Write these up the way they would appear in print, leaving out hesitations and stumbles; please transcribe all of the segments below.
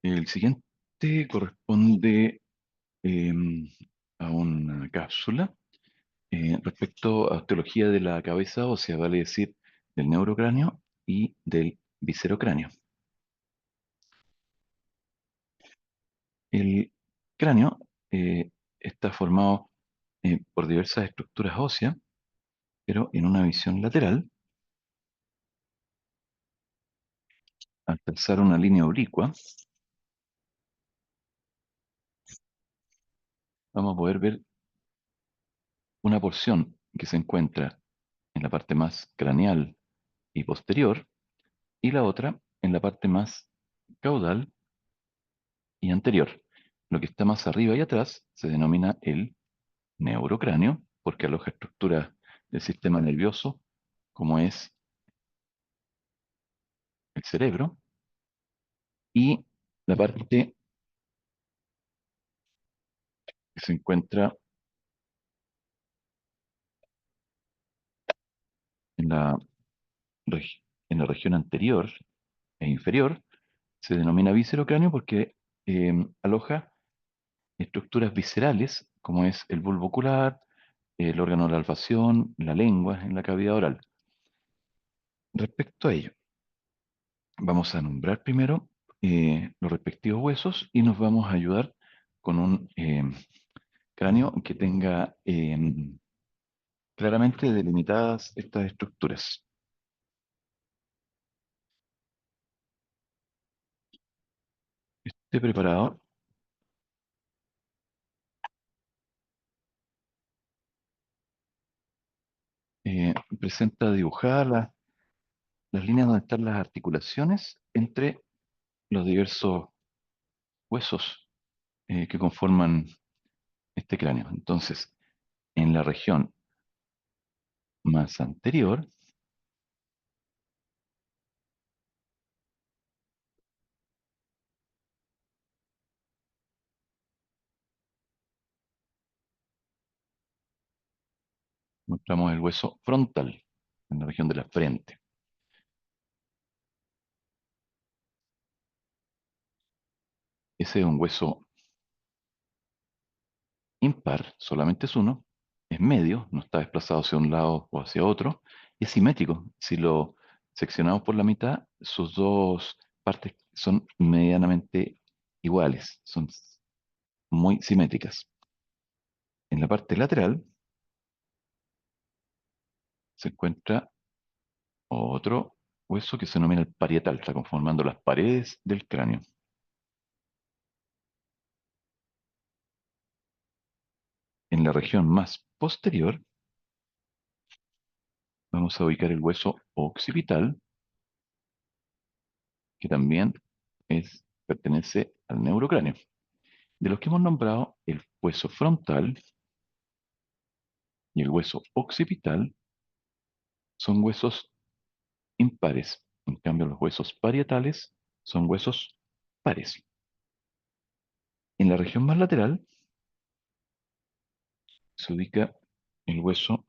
El siguiente corresponde a una cápsula respecto a osteología de la cabeza ósea, vale decir, del neurocráneo y del viscerocráneo. El cráneo está formado por diversas estructuras óseas, pero en una visión lateral, al trazar una línea oblicua, vamos a poder ver una porción que se encuentra en la parte más craneal y posterior, y la otra en la parte más caudal y anterior. Lo que está más arriba y atrás se denomina el neurocráneo, porque aloja estructuras del sistema nervioso, como es el cerebro, y la parte que se encuentra en la, en la región anterior e inferior se denomina viscerocráneo porque aloja estructuras viscerales, como es el bulbo ocular, el órgano de la olfacción, la lengua en la cavidad oral. Respecto a ello, vamos a nombrar primero los respectivos huesos y nos vamos a ayudar con un cráneo que tenga claramente delimitadas estas estructuras. Este preparador presenta dibujadas las líneas donde están las articulaciones entre los diversos huesos que conforman este cráneo. Entonces, en la región más anterior, mostramos el hueso frontal, en la región de la frente. Ese es un hueso impar, solamente es uno, es medio, no está desplazado hacia un lado o hacia otro, y es simétrico. Si lo seccionamos por la mitad, sus dos partes son medianamente iguales, son muy simétricas. En la parte lateral se encuentra otro hueso que se denomina el parietal, está conformando las paredes del cráneo. En la región más posterior vamos a ubicar el hueso occipital, que también pertenece al neurocráneo. De los que hemos nombrado, el hueso frontal y el hueso occipital son huesos impares. En cambio, los huesos parietales son huesos pares. En la región más lateral se ubica el hueso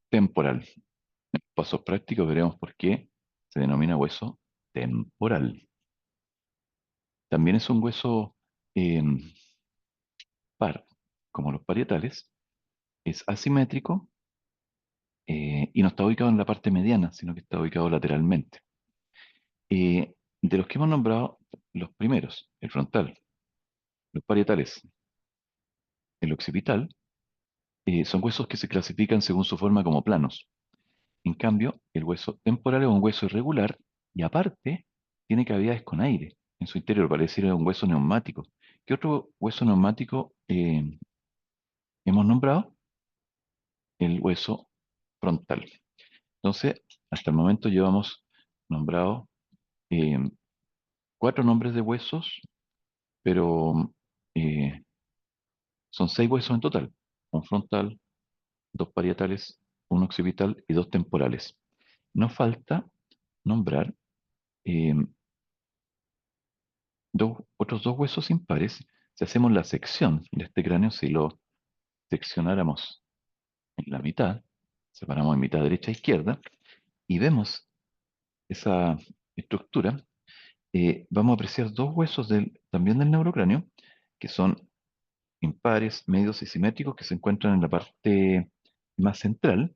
temporal. En pasos prácticos veremos por qué se denomina hueso temporal. También es un hueso eh, par, como los parietales, es asimétrico y no está ubicado en la parte mediana, sino que está ubicado lateralmente. De los que hemos nombrado, los primeros, el frontal, los parietales, el occipital, son huesos que se clasifican según su forma como planos. En cambio, el hueso temporal es un hueso irregular y aparte tiene cavidades con aire en su interior, para decir un hueso neumático. ¿Qué otro hueso neumático hemos nombrado? El hueso frontal. Entonces, hasta el momento llevamos nombrado eh, cuatro nombres de huesos, pero eh, son seis huesos en total. Un frontal, dos parietales, un occipital y dos temporales. Nos falta nombrar eh, otros dos huesos impares. Si hacemos la sección de este cráneo, si lo seccionáramos en la mitad, separamos en mitad derecha e izquierda, y vemos esa estructura, vamos a apreciar dos huesos también del neurocráneo, que son impares, medios y simétricos, que se encuentran en la parte más central,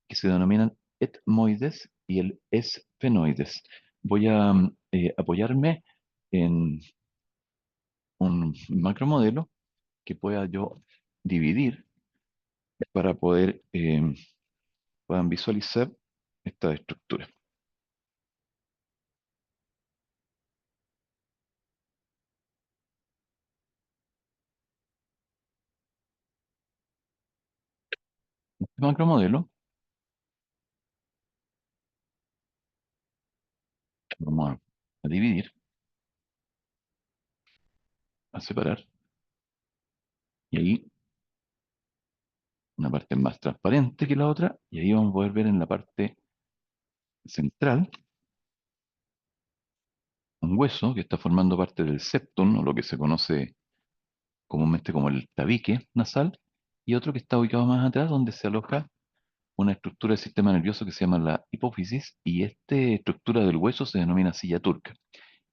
que se denominan etmoides y el esfenoides. Voy a apoyarme en un macromodelo que pueda yo dividir para poder puedan visualizar esta estructura. Este macromodelo vamos a dividir, a separar, y ahí una parte más transparente que la otra, y ahí vamos a poder ver en la parte central un hueso que está formando parte del septum, o lo que se conoce comúnmente como el tabique nasal, y otro que está ubicado más atrás, donde se aloja una estructura del sistema nervioso que se llama la hipófisis, y esta estructura del hueso se denomina silla turca.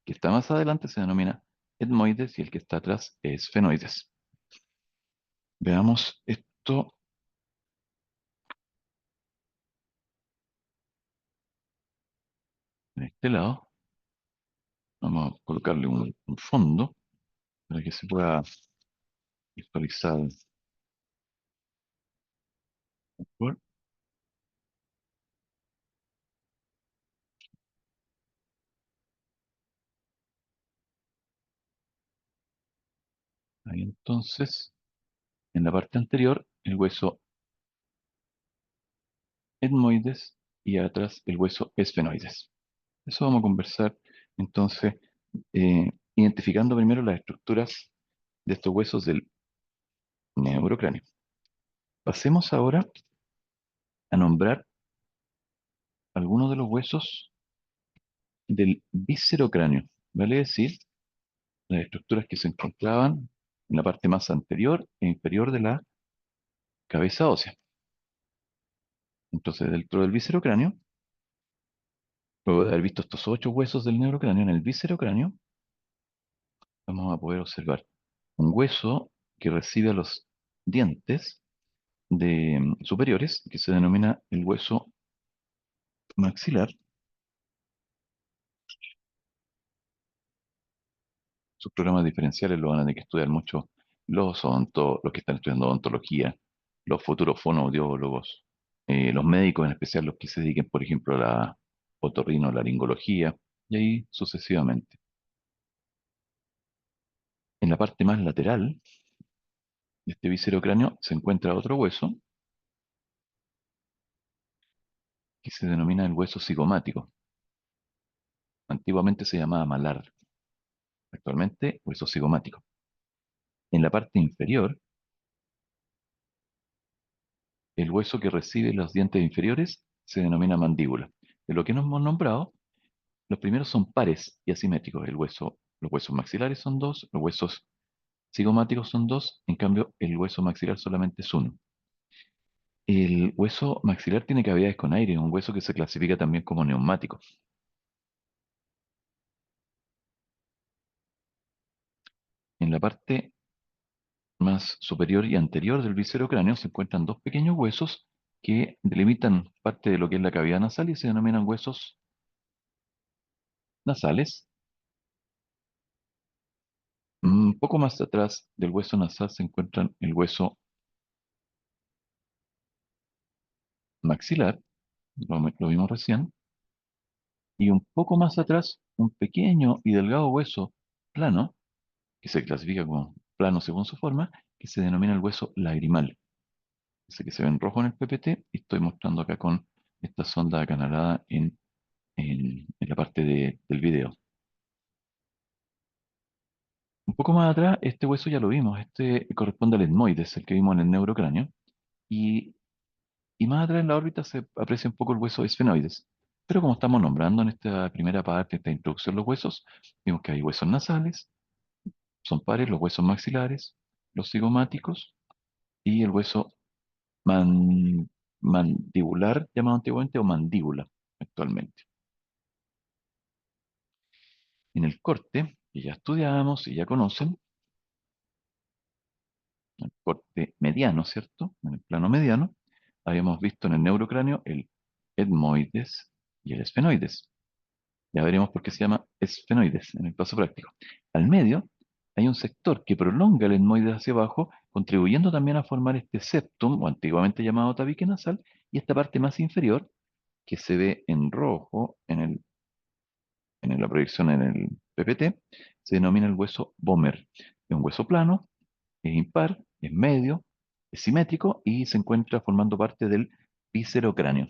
Que está más adelante se denomina etmoides y el que está atrás es fenoides. Veamos esto en este lado. Vamos a colocarle un fondo para que se pueda visualizar mejor. Ahí entonces, en la parte anterior, el hueso etmoides y atrás el hueso esfenoides. Eso vamos a conversar entonces, identificando primero las estructuras de estos huesos del neurocráneo. Pasemos ahora a nombrar algunos de los huesos del viscerocráneo, vale decir, las estructuras que se encontraban en la parte más anterior e inferior de la cabeza ósea. Entonces, dentro del viscerocráneo, luego de haber visto estos ocho huesos del neurocráneo, en el viscerocráneo, vamos a poder observar un hueso que recibe a los dientes superiores, que se denomina el hueso maxilar. Sus programas diferenciales lo van a tener que estudiar mucho los que están estudiando odontología, los futuros fonoaudiólogos, los médicos en especial, los que se dediquen, por ejemplo, a la otorrinolaringología, y ahí sucesivamente. En la parte más lateral de este viscerocráneo se encuentra otro hueso que se denomina el hueso cigomático. Antiguamente se llamaba malar, actualmente hueso cigomático. En la parte inferior, el hueso que recibe los dientes inferiores se denomina mandíbula. De lo que nos hemos nombrado, los primeros son pares y asimétricos. Los huesos maxilares son dos, los huesos cigomáticos son dos, en cambio el hueso maxilar solamente es uno. El hueso maxilar tiene cavidades con aire, un hueso que se clasifica también como neumático. En la parte más superior y anterior del viscerocráneo se encuentran dos pequeños huesos que delimitan parte de lo que es la cavidad nasal y se denominan huesos nasales. Un poco más atrás del hueso nasal se encuentran el hueso maxilar, lo vimos recién, y un poco más atrás un pequeño y delgado hueso plano, que se clasifica como plano según su forma, que se denomina el hueso lagrimal. Ese que se ve en rojo en el PPT y estoy mostrando acá con esta sonda acanalada en la parte del video. Un poco más atrás, este hueso ya lo vimos, este corresponde al etmoides, el que vimos en el neurocráneo, y Y más atrás en la órbita se aprecia un poco el hueso esfenoides. Pero como estamos nombrando en esta primera parte, esta introducción, los huesos, vimos que hay huesos nasales, son pares, los huesos maxilares, los cigomáticos y el hueso mandibular, llamado antiguamente, o mandíbula actualmente. En el corte, que ya estudiamos y ya conocen, el corte mediano, ¿cierto? En el plano mediano, habíamos visto en el neurocráneo el etmoides y el esfenoides. Ya veremos por qué se llama esfenoides en el paso práctico. Al medio hay un sector que prolonga el etmoides hacia abajo, contribuyendo también a formar este septum, o antiguamente llamado tabique nasal, y esta parte más inferior, que se ve en rojo la proyección en el PPT, se denomina el hueso vomer. Es un hueso plano, es impar, es medio, es simétrico y se encuentra formando parte del viscerocráneo.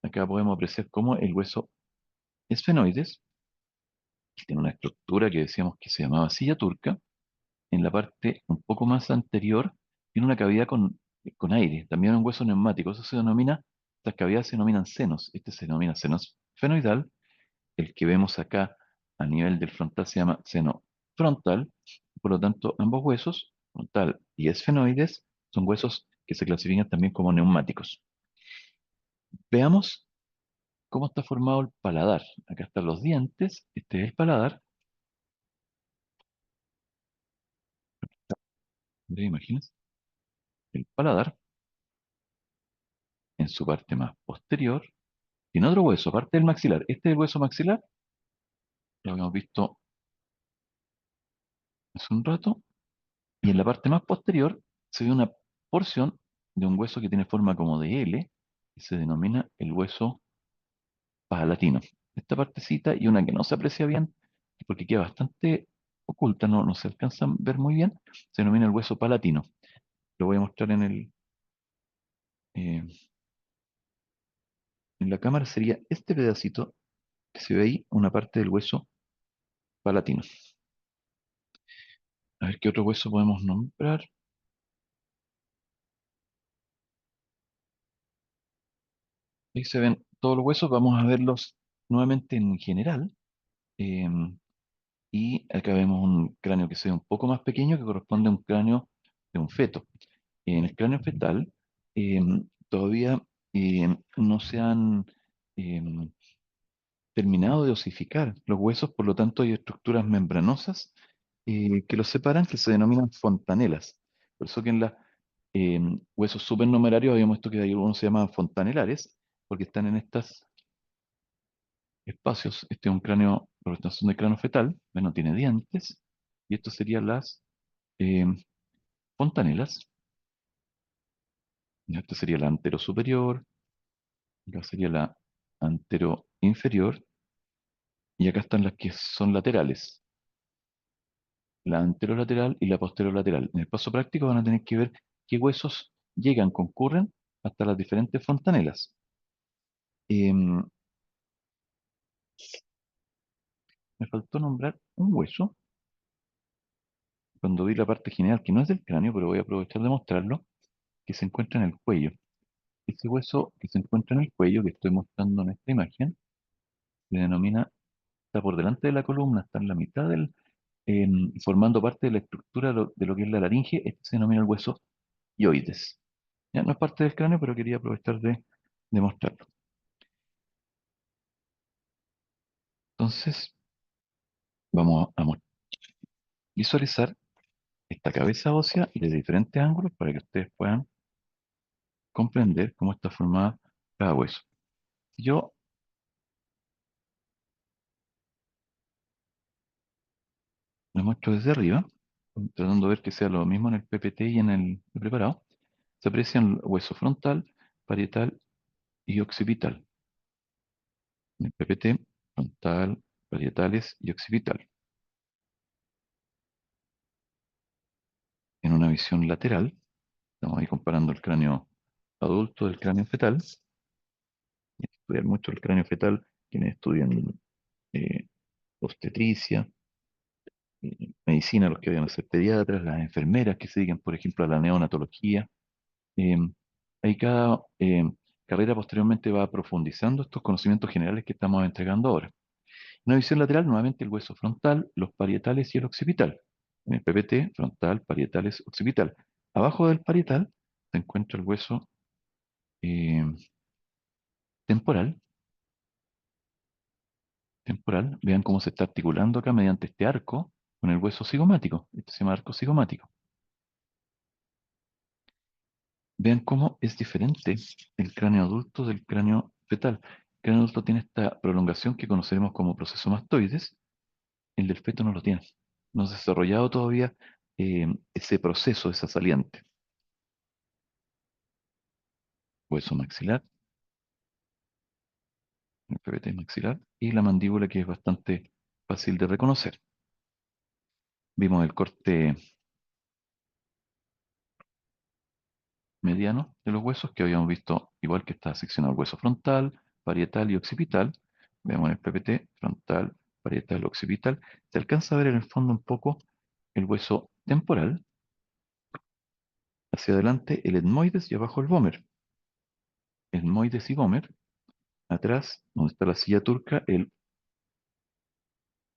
Acá podemos apreciar cómo el hueso esfenoides, que tiene una estructura que decíamos que se llamaba silla turca, en la parte un poco más anterior tiene una cavidad con aire, también un hueso neumático. Eso se denomina, estas cavidades se denominan senos. Este se denomina seno esfenoidal. El que vemos acá a nivel del frontal se llama seno frontal. Por lo tanto, ambos huesos, frontal y esfenoides, son huesos que se clasifican también como neumáticos. Veamos cómo está formado el paladar. Acá están los dientes, este es el paladar. Imagínense, el paladar en su parte más posterior tiene otro hueso, aparte del maxilar. Este es el hueso maxilar, lo habíamos visto hace un rato, y en la parte más posterior se ve una porción de un hueso que tiene forma como de L, que se denomina el hueso palatino. Esta partecita y una que no se aprecia bien, porque queda bastante oculta, no se alcanza a ver muy bien, se denomina el hueso palatino. Lo voy a mostrar eh, en la cámara, sería este pedacito que se ve ahí, una parte del hueso palatino. A ver qué otro hueso podemos nombrar. Ahí se ven todos los huesos, vamos a verlos nuevamente en general. em, y acá vemos un cráneo que se ve un poco más pequeño que corresponde a un cráneo de un feto. En el cráneo fetal todavía no se han em, terminado de osificar los huesos, por lo tanto hay estructuras membranosas que los separan, que se denominan fontanelas. Por eso que en los huesos supernumerarios habíamos visto que hay algunos se llaman fontanelares, porque están en estos espacios. Este es un cráneo, representación de cráneo fetal, no tiene dientes, y esto serían las em, fontanelas. Y esta sería la antero superior, acá sería la antero inferior, y acá están las que son laterales, la anterolateral y la posterolateral. En el paso práctico van a tener que ver qué huesos llegan, concurren hasta las diferentes fontanelas. Em, Me faltó nombrar un hueso cuando vi la parte general, que no es del cráneo, pero voy a aprovechar de mostrarlo, que se encuentra en el cuello. Ese hueso que se encuentra en el cuello, que estoy mostrando en esta imagen, se denomina, está por delante de la columna, está en la mitad formando parte de la estructura de lo que es la laringe. Este se denomina el hueso hyoides. Ya no es parte del cráneo, pero quería aprovechar de mostrarlo. Entonces, vamos a visualizar esta cabeza ósea de diferentes ángulos para que ustedes puedan comprender cómo está formada cada hueso. Yo lo muestro desde arriba, tratando de ver que sea lo mismo en el PPT y en el preparado. Se aprecian el hueso frontal, parietal y occipital. En el PPT, frontal, parietales y occipital. En una visión lateral, estamos ahí comparando el cráneo adulto del cráneo fetal. Estudiar mucho el cráneo fetal, quienes estudian eh, obstetricia, medicina, los que vayan a ser pediatras, las enfermeras que se dedican, por ejemplo, a la neonatología. Eh, Ahí cada carrera posteriormente va profundizando estos conocimientos generales que estamos entregando ahora. Una visión lateral, nuevamente el hueso frontal, los parietales y el occipital. En el PPT, frontal, parietales, occipital. Abajo del parietal se encuentra el hueso eh, temporal, temporal, vean cómo se está articulando acá mediante este arco con el hueso cigomático. Este se llama arco cigomático. Vean cómo es diferente el cráneo adulto del cráneo fetal. El cráneo adulto tiene esta prolongación que conoceremos como proceso mastoides, el del feto no lo tiene. No se ha desarrollado todavía ese proceso, esa saliente. Hueso maxilar, el PBT maxilar, y la mandíbula que es bastante fácil de reconocer. Vimos el corte mediano de los huesos que habíamos visto, igual que está seccionado el hueso frontal, parietal y occipital. Vemos el PPT, frontal, parietal, occipital. Se alcanza a ver en el fondo un poco el hueso temporal, hacia adelante el etmoides y abajo el vómer. Etmoides y vómer. Atrás, donde está la silla turca, el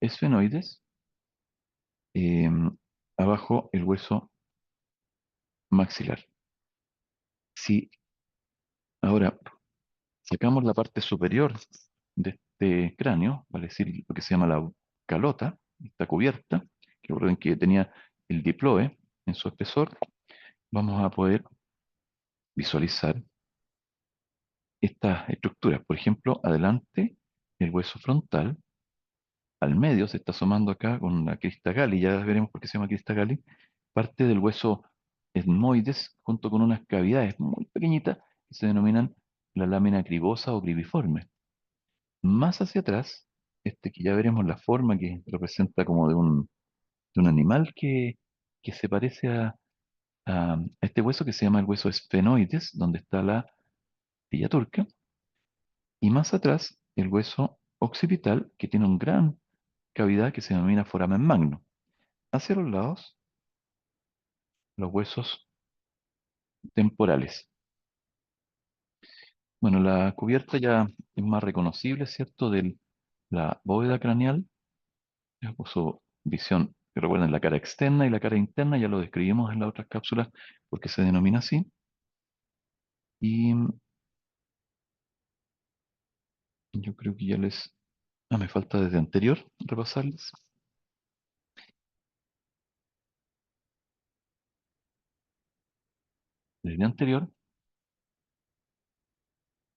esfenoides. em, Abajo el hueso maxilar. Si ahora sacamos la parte superior de este cráneo, vale decir, lo que se llama la calota, esta cubierta, que recuerden que tenía el diploe en su espesor, vamos a poder visualizar estas estructuras. Por ejemplo, adelante, el hueso frontal, al medio se está asomando acá con la crista galli, ya veremos por qué se llama crista galli, parte del hueso etmoides junto con unas cavidades muy pequeñitas que se denominan la lámina cribosa o cribiforme. Más hacia atrás, este que ya veremos la forma que representa como de un animal que se parece a este hueso que se llama el hueso esfenoides, donde está la tibia turca, y más atrás el hueso occipital, que tiene una gran cavidad que se denomina foramen magno. Hacia los lados, los huesos temporales. Bueno, la cubierta ya es más reconocible, ¿cierto? De la bóveda craneal, ya por su visión, que recuerden la cara externa y la cara interna, ya lo describimos en las otras cápsulas porque se denomina así. Y yo creo que ya les... Ah, me falta desde anterior repasarles. Desde anterior,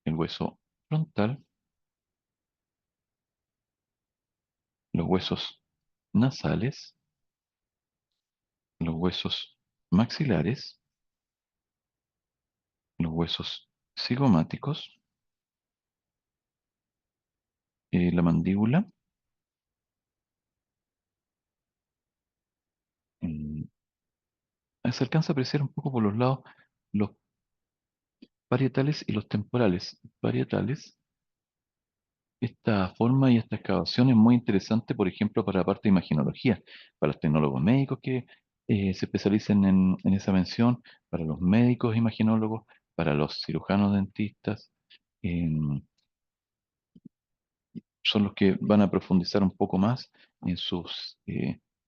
el hueso frontal, los huesos nasales, los huesos maxilares, los huesos cigomáticos, la mandíbula, mm, se alcanza a apreciar un poco por los lados los parietales y los temporales. Parietales, esta forma y esta excavación es muy interesante, por ejemplo, para la parte de imaginología, para los tecnólogos médicos que se especialicen en esa mención, para los médicos imaginólogos, para los cirujanos dentistas, em, son los que van a profundizar un poco más en sus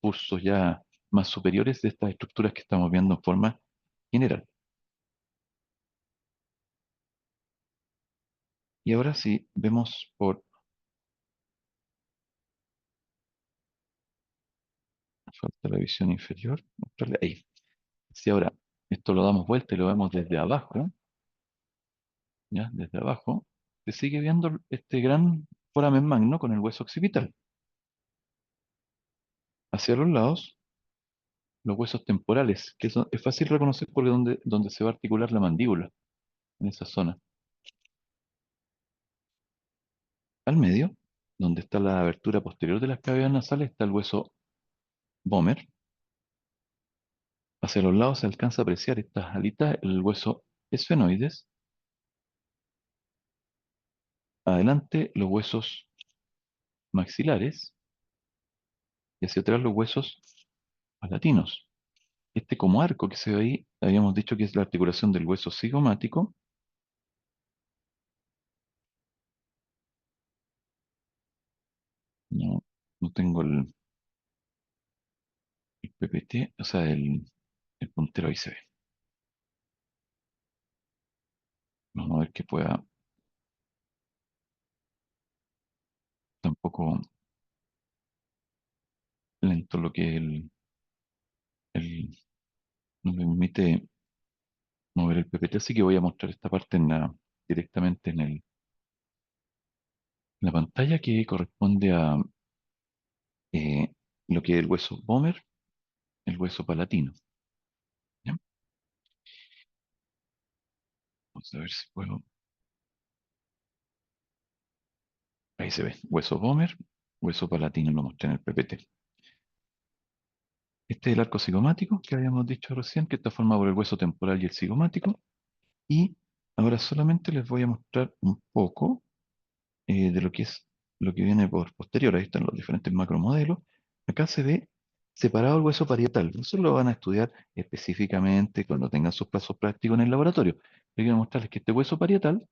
cursos ya más superiores de estas estructuras que estamos viendo en forma general. Y ahora sí, vemos por falta la visión inferior, mostrarle ahí. Si ahora esto lo damos vuelta y lo vemos desde abajo, ¿ya? Desde abajo, se sigue viendo este gran foramen magno con el hueso occipital. Hacia los lados, los huesos temporales, que eso es fácil reconocer porque es donde se va a articular la mandíbula, en esa zona. Al medio, donde está la abertura posterior de las cavidades nasales, está el hueso vomer. Hacia los lados se alcanza a apreciar estas alitas, el hueso esfenoides. Adelante, los huesos maxilares y hacia atrás los huesos palatinos. Este como arco que se ve ahí, habíamos dicho que es la articulación del hueso cigomático. No, no tengo el PPT, o sea, el puntero ahí se ve. Vamos a ver que pueda poco lento lo que el- no me permite mover el PPT, así que voy a mostrar esta parte directamente en la pantalla que corresponde a eh, lo que es el hueso vomer, el hueso palatino. ¿Ya? Vamos a ver si puedo. Ahí se ve, hueso vomer, hueso palatino, lo mostré en el PPT. Este es el arco cigomático que habíamos dicho recién, que está formado por el hueso temporal y el cigomático. Y ahora solamente les voy a mostrar un poco de lo que es lo que viene por posterior. Ahí están los diferentes macromodelos. Acá se ve separado el hueso parietal. Eso lo van a estudiar específicamente cuando tengan sus pasos prácticos en el laboratorio. Yo quiero mostrarles que este hueso parietal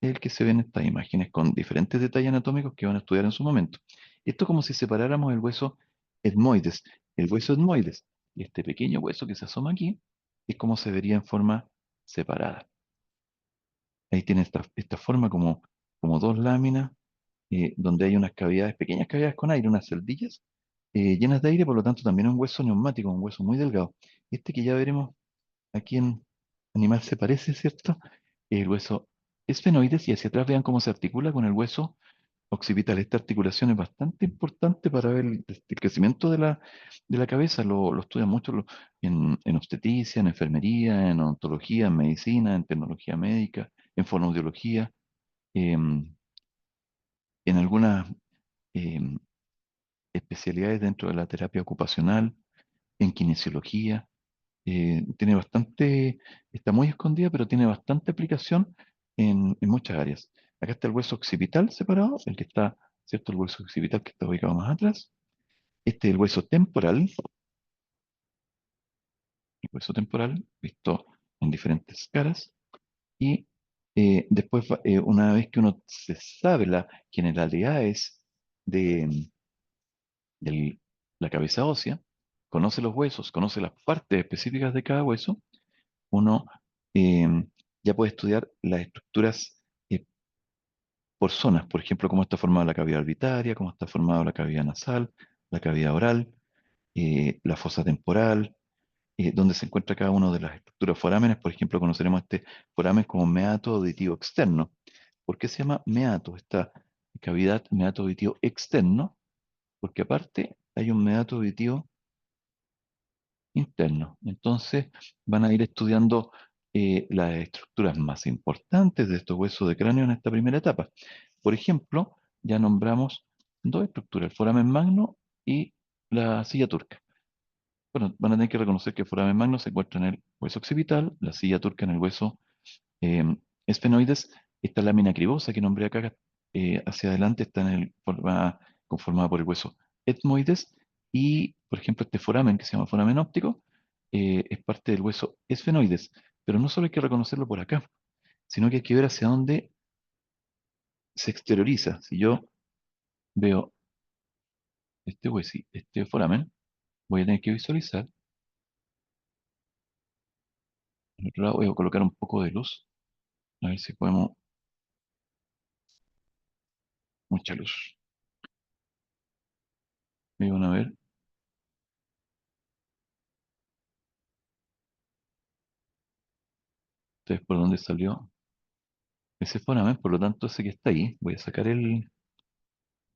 es el que se ve en estas imágenes con diferentes detalles anatómicos que van a estudiar en su momento. Esto es como si separáramos el hueso etmoides. El hueso etmoides y este pequeño hueso que se asoma aquí es como se vería en forma separada. Ahí tiene esta forma como dos láminas donde hay unas cavidades, pequeñas cavidades con aire, unas celdillas llenas de aire, por lo tanto también es un hueso neumático, un hueso muy delgado. Este que ya veremos aquí en animal se parece, ¿cierto? El hueso esfenoides y hacia atrás vean cómo se articula con el hueso occipital. Esta articulación es bastante importante para ver el crecimiento de la cabeza. Lo estudian mucho en obstetricia, en enfermería, en odontología, en medicina, en tecnología médica, en fonoaudiología, em, en algunas em, especialidades dentro de la terapia ocupacional, en kinesiología. Tiene bastante, está muy escondida, pero tiene bastante aplicación en muchas áreas. Acá está el hueso occipital separado, el que está, ¿cierto? El hueso occipital que está ubicado más atrás. Este es el hueso temporal, visto en diferentes caras. Y después, una vez que uno se sabe las generalidades de, de la cabeza ósea, conoce los huesos, conoce las partes específicas de cada hueso, uno eh, ya puede estudiar las estructuras por zonas, por ejemplo, cómo está formada la cavidad orbitaria, cómo está formada la cavidad nasal, la cavidad oral, la fosa temporal, dónde se encuentra cada una de las estructuras forámenes. Por ejemplo, conoceremos este foramen como meato auditivo externo. ¿Por qué se llama meato? Esta cavidad meato auditivo externo, porque aparte hay un meato auditivo interno. Entonces van a ir estudiando las estructuras más importantes de estos huesos de cráneo en esta primera etapa. Por ejemplo, ya nombramos dos estructuras, el foramen magno y la silla turca. Bueno, van a tener que reconocer que el foramen magno se encuentra en el hueso occipital, la silla turca en el hueso eh, esfenoides. Esta lámina cribosa que nombré acá hacia adelante está conformada por el hueso etmoides y, por ejemplo, este foramen que se llama foramen óptico es parte del hueso esfenoides. Pero no solo hay que reconocerlo por acá, sino que hay que ver hacia dónde se exterioriza. Si yo veo este foramen, voy a tener que visualizar. Al otro lado voy a colocar un poco de luz, a ver si podemos, mucha luz. Van a ver, ustedes por dónde salió ese foramen, por lo tanto ese que está ahí, voy a sacar el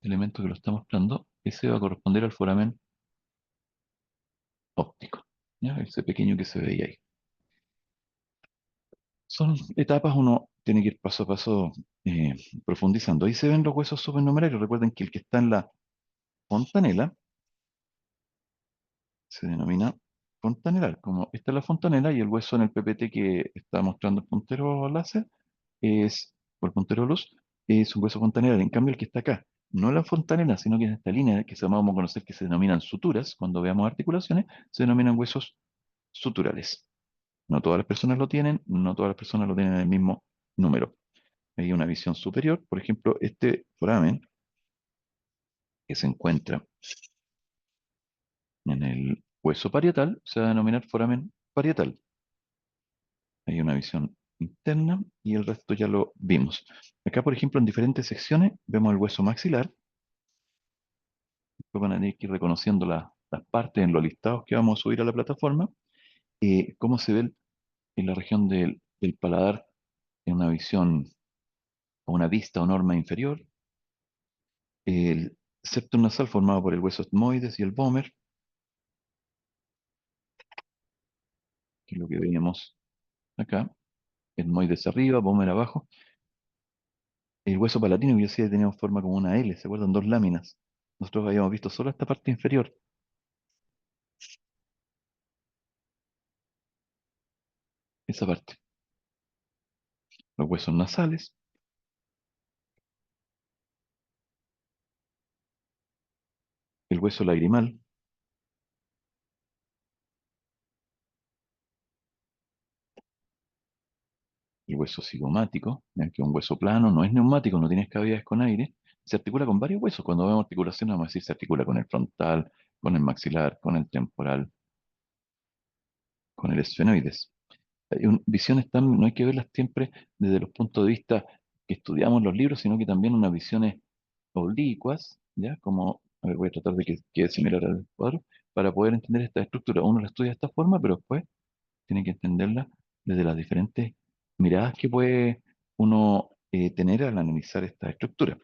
elemento que lo está mostrando, ese va a corresponder al foramen óptico, ¿ya? Ese pequeño que se veía ahí. Son etapas, uno tiene que ir paso a paso eh, profundizando. Ahí se ven los huesos supernumerarios. Recuerden que el que está en la fontanela se denomina fontanelar. Como está la fontanela y el hueso en el PPT que está mostrando el puntero láser o el puntero luz, es un hueso fontanelar. En cambio, el que está acá, no la fontanela, sino que en esta línea que vamos a conocer que se denominan suturas, cuando veamos articulaciones, se denominan huesos suturales. No todas las personas lo tienen, no todas las personas lo tienen en el mismo número. Hay una visión superior, por ejemplo, este foramen que se encuentra en el hueso parietal se va a denominar foramen parietal. Hay una visión interna y el resto ya lo vimos. Acá, por ejemplo, en diferentes secciones vemos el hueso maxilar, Después van a tener que ir reconociendo las partes en los listados que vamos a subir a la plataforma. Cómo se ve en la región del paladar en una visión o una vista o norma inferior. El septum nasal formado por el hueso etmoides y el vómer, que es lo que veíamos acá. Etmoides arriba, vómer abajo. El hueso palatino, que yo decía que tenía forma como una L, ¿se acuerdan? Dos láminas. Nosotros habíamos visto solo esta parte inferior, esa parte. Los huesos nasales, el hueso lagrimal, el hueso cigomático, ¿ya? Que es un hueso plano, no es neumático, no tiene cavidades con aire. Se articula con varios huesos. Cuando vemos articulación, vamos a decir se articula con el frontal, con el maxilar, con el temporal, con el esfenoides. Visiones no hay que verlas siempre desde los puntos de vista que estudiamos los libros, sino que también unas visiones oblicuas, ¿ya? Como, a ver, voy a tratar de que quede similar al cuadro, para poder entender esta estructura. Uno la estudia de esta forma, pero después tiene que entenderla desde las diferentes miradas que puede uno tener al analizar esta estructura.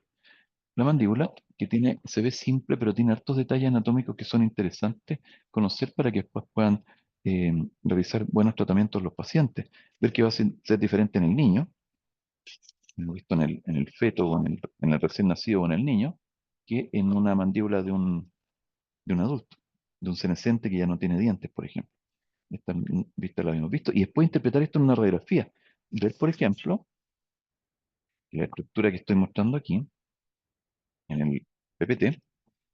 La mandíbula, que se ve simple, pero tiene hartos detalles anatómicos que son interesantes conocer para que después puedan realizar buenos tratamientos los pacientes. Ver que va a ser diferente en el niño, hemos visto en el feto o en el recién nacido o en el niño, que en una mandíbula de un adulto, de un senescente que ya no tiene dientes, por ejemplo. Esta vista la habíamos visto. Y después interpretar esto en una radiografía. Ver, por ejemplo, que la estructura que estoy mostrando aquí, en el PPT,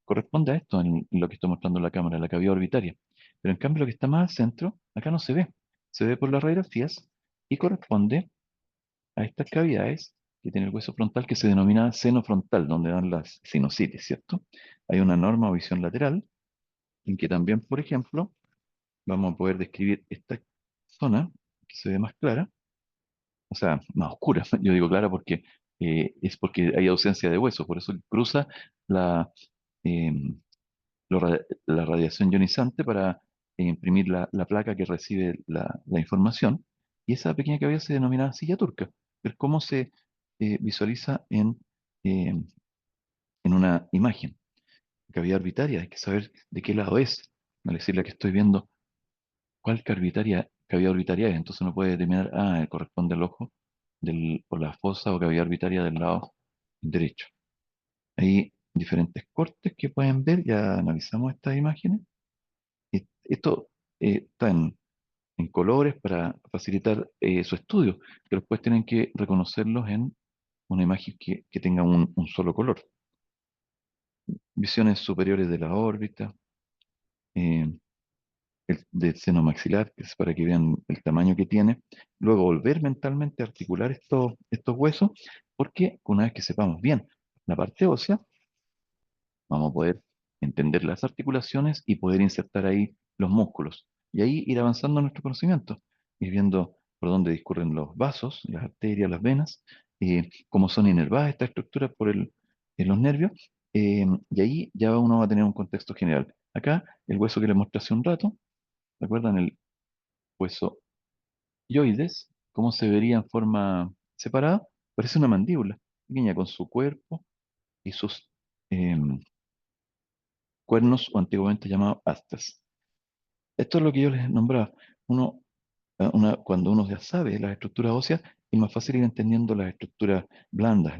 corresponde a esto, en lo que estoy mostrando en la cámara, la cavidad orbitaria. Pero en cambio lo que está más al centro, acá no se ve. Se ve por las radiografías y corresponde a estas cavidades que tiene el hueso frontal que se denomina seno frontal, donde dan las sinusitis, ¿cierto? Hay una norma o visión lateral en que también, por ejemplo, vamos a poder describir esta zona que se ve más clara, o sea, más oscura. Yo digo clara porque es porque hay ausencia de hueso, por eso cruza la, em, la radiación ionizante para imprimir la placa que recibe la información. Y esa pequeña cavidad se denomina silla turca. Ver cómo se visualiza eh, en una imagen. Cavidad orbitaria, hay que saber de qué lado es. Al decir la que estoy viendo, cuál cavidad orbitaria es. Entonces uno puede determinar, corresponde al ojo o la fosa o cavidad orbitaria del lado derecho. Hay diferentes cortes que pueden ver, ya analizamos estas imágenes. Esto está en colores para facilitar su estudio, pero después tienen que reconocerlos en una imagen que tenga un solo color. Visiones superiores de la órbita, eh, del seno maxilar, que es para que vean el tamaño que tiene. Luego volver mentalmente a articular estos huesos, porque una vez que sepamos bien la parte ósea, vamos a poder entender las articulaciones y poder insertar ahí los músculos. Y ahí ir avanzando nuestro conocimiento, ir viendo por dónde discurren los vasos, las arterias, las venas, cómo son inervadas estas estructuras en los nervios, y ahí ya uno va a tener un contexto general. Acá, el hueso que les mostré hace un rato, ¿recuerdan el hueso yoides? ¿Cómo se vería en forma separada? Parece una mandíbula, pequeña con su cuerpo y sus em, cuernos o antiguamente llamados astas. Esto es lo que yo les nombraba. Uno, cuando uno ya sabe las estructuras óseas, es más fácil ir entendiendo las estructuras blandas,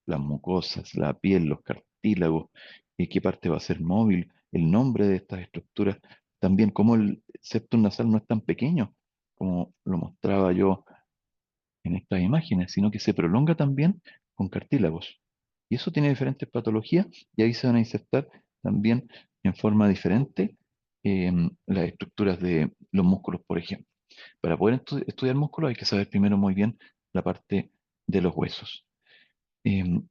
las mucosas, la piel, los cartílagos, y qué parte va a ser móvil, el nombre de estas estructuras. También cómo el septum nasal no es tan pequeño como lo mostraba yo en estas imágenes, sino que se prolonga también con cartílagos. Y eso tiene diferentes patologías y ahí se van a insertar también en forma diferente las estructuras de los músculos, por ejemplo. Para poder estudiar músculos hay que saber primero muy bien la parte de los huesos. Em,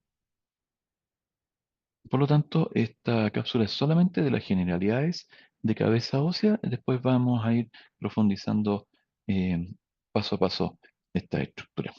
por lo tanto, esta cápsula es solamente de las generalidades de cabeza ósea. Después vamos a ir profundizando paso a paso esta estructura.